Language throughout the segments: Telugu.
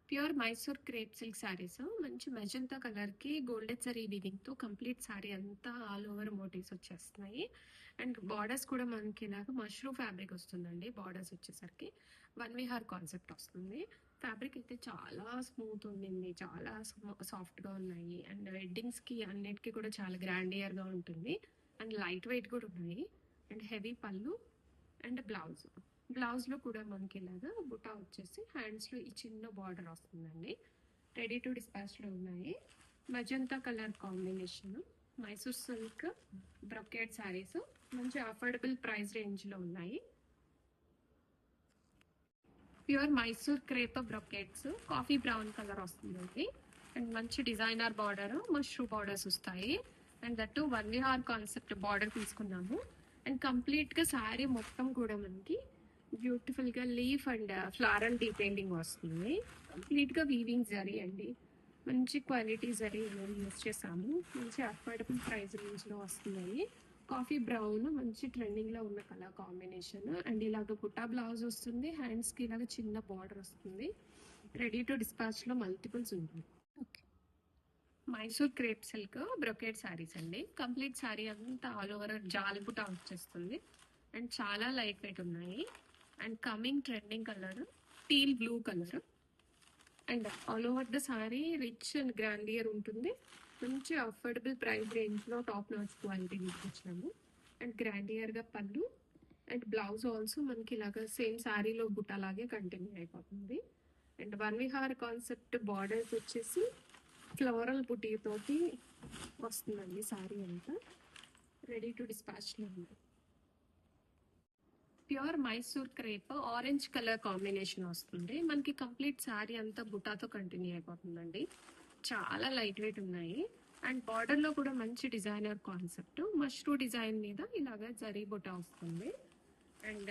Pure Mysore crepe silk saris మంచి మెజంతా కలర్కి గోల్డెన్ జరీ వీవింగ్తో కంప్లీట్ శారీ అంతా ఆల్ ఓవర్ మోటివ్స్ వచ్చేస్తున్నాయి. అండ్ బార్డర్స్ కూడా మనకి ఇలాగ మష్రూమ్ ఫ్యాబ్రిక్ వస్తుందండి. బార్డర్స్ వచ్చేసరికి వన్ విహార్ కాన్సెప్ట్ వస్తుంది. ఫ్యాబ్రిక్ అయితే చాలా స్మూత్ ఉండింది, చాలా సాఫ్ట్గా ఉన్నాయి. అండ్ వెడ్డింగ్స్కి అన్నిటికీ కూడా చాలా గ్రాండియర్గా ఉంటుంది. అండ్ లైట్ వెయిట్ కూడా ఉన్నాయి. అండ్ హెవీ పళ్ళు అండ్ బ్లౌజ్లో కూడా మనకి ఇలాగా బుటా వచ్చేసి హ్యాండ్స్లో ఈ చిన్న బార్డర్ వస్తుందండి. రెడీ టు డిస్పాచ్లో ఉన్నాయి. Magenta colour combination Mysore silk brocade saris మంచి అఫోర్డబుల్ ప్రైస్ రేంజ్లో ఉన్నాయి. Pure Mysore crepe brocades coffee brown colour వస్తుందండి. అండ్ మంచి డిజైనర్ బార్డర్ మష్రూ బార్డర్స్ వస్తాయి. And that one Vihar concept border తీసుకున్నాము. అండ్ కంప్లీట్గా శారీ మొత్తం కూడా మనకి బ్యూటిఫుల్గా లీఫ్ అండ్ ఫ్లారల్ డీటెయిలింగ్ వస్తుంది. కంప్లీట్గా వీవింగ్ జరీ అండి. మంచి క్వాలిటీ జరీ యూజ్ చేసాము. మంచి అఫోర్డబుల్ ప్రైస్ రేంజ్లో వస్తున్నాయి. కాఫీ బ్రౌన్ మంచి ట్రెండింగ్లో ఉన్న కలర్ కాంబినేషన్. అండ్ ఇలాగ బుట్టా బ్లౌజ్ వస్తుంది. హ్యాండ్స్కి ఇలాగ చిన్న బార్డర్ వస్తుంది. రెడీ టు డిస్పాచ్లో మల్టిపుల్స్ ఉంటుంది. Okay, Mysore crepe silk brocade saris అండి. కంప్లీట్ శారీ అంతా ఆల్ ఓవర్ జాల్ బుటా వచ్చేస్తుంది. అండ్ చాలా లైట్ వెయిట్ ఉన్నాయి. And coming trending colour teal blue colour. And all over the sorry rich and grandeur ఉంటుంది. మంచి అఫోర్డబుల్ ప్రైస్ రేంజ్లో టాప్ నాచ్ క్వాలిటీ తీసుకొచ్చాము. అండ్ గ్రాండియర్గా పళ్ళు అండ్ బ్లౌజ్ ఆల్సో మనకి ఇలాగ సేమ్ శారీలో బుట్టలాగే కంటిన్యూ అయిపోతుంది. And one Vihar concept borders వచ్చేసి ఫ్లోరల్ బుటీ తోటి వస్తుందండి. శారీ అంతా రెడీ టు డిస్పాచ్లో ఉంది. Pure Mysore crepe orange colour combination వస్తుంది. మనకి కంప్లీట్ శారీ అంతా బుటాతో కంటిన్యూ అయిపోతుందండి. చాలా లైట్ వెయిట్ ఉన్నాయి. అండ్ బార్డర్లో కూడా మంచి డిజైనర్ కాన్సెప్ట్ మష్రూ డిజైన్ మీద ఇలాగ జరీ బుటా వస్తుంది. అండ్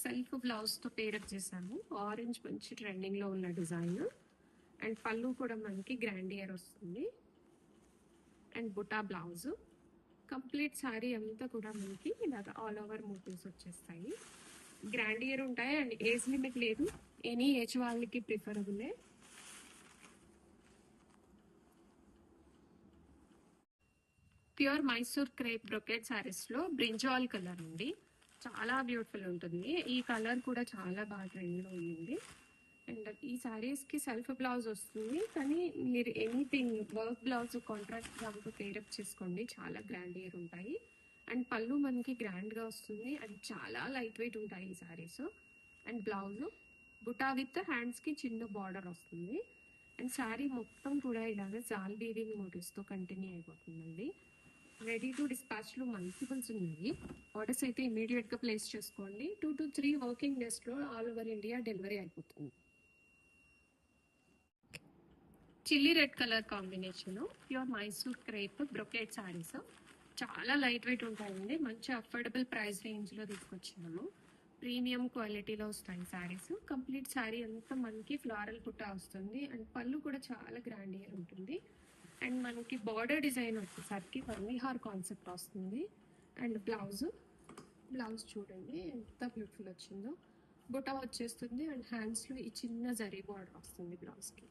సెల్ఫ్ బ్లౌజ్తో పేరప్ చేశాము. ఆరెంజ్ మంచి ట్రెండింగ్లో ఉన్న డిజైన్. అండ్ పళ్ళు కూడా మనకి గ్రాండియర్ వస్తుంది. And buta blouse complete sari అంతా కూడా మనకి ఇలాగ ఆల్ ఓవర్ మోటివ్స్ వచ్చేస్తాయి. గ్రాండియర్ ఉంటాయి. అండ్ ఏజ్ లిమిట్ లేదు, ఎనీ ఏజ్ వాళ్ళకి ప్రిఫరబులే. ప్యూర్ మైసూర్ క్రేప్ బ్రొకెట్ శారీస్లో బ్రింజాల్ కలర్ అండి. చాలా బ్యూటిఫుల్ ఉంటుంది. ఈ కలర్ కూడా చాలా బాగా ట్రెండ్లో ఉంది. అండ్ ఈ శారీస్కి సెల్ఫ్ బ్లౌజ్ వస్తుంది. కానీ మీరు ఎనీథింగ్ వర్క్ బ్లౌజ్ కాంట్రాక్ట్ బ్లౌజ్తో పేరప్ చేసుకోండి, చాలా గ్రాండియర్ ఉంటాయి. అండ్ పళ్ళు మనకి గ్రాండ్గా వస్తుంది. అండ్ చాలా లైట్ వెయిట్ ఉంటాయి ఈ saris. And blouse buta with హ్యాండ్స్కి చిన్న బార్డర్ వస్తుంది. అండ్ శారీ మొత్తం కూడా ఇలాగ జాల్ వీవింగ్ మోటివ్స్తో కంటిన్యూ అయిపోతుందండి. రెడీ టు డిస్పాచ్లో మల్టిపుల్స్ ఉన్నాయి. ఆర్డర్స్ అయితే ఇమీడియట్గా ప్లేస్ చేసుకోండి. 2 to 3 వర్కింగ్ డేస్లో ఆల్ ఓవర్ ఇండియా డెలివరీ అయిపోతుంది. Chilli red colour combination pure Mysore crepe brocade saris చాలా లైట్ వెయిట్ ఉంటాయండి. మంచి అఫోర్డబుల్ ప్రైస్ రేంజ్లో తీసుకొచ్చాము. ప్రీమియం క్వాలిటీలో వస్తాయి శారీస్. కంప్లీట్ శారీ అంతా మనకి ఫ్లారల్ బుట్టా వస్తుంది. అండ్ పళ్ళు కూడా చాలా గ్రాండియర్ ఉంటుంది. అండ్ మనకి బార్డర్ డిజైన్ వచ్చేసరికి వన్ విహార్ కాన్సెప్ట్ వస్తుంది. అండ్ బ్లౌజ్ చూడండి ఎంత బ్యూటిఫుల్ వచ్చిందో. బుటా వచ్చేస్తుంది. అండ్ హ్యాండ్స్లో ఈ చిన్న జరీ బార్డర్ వస్తుంది బ్లౌజ్కి.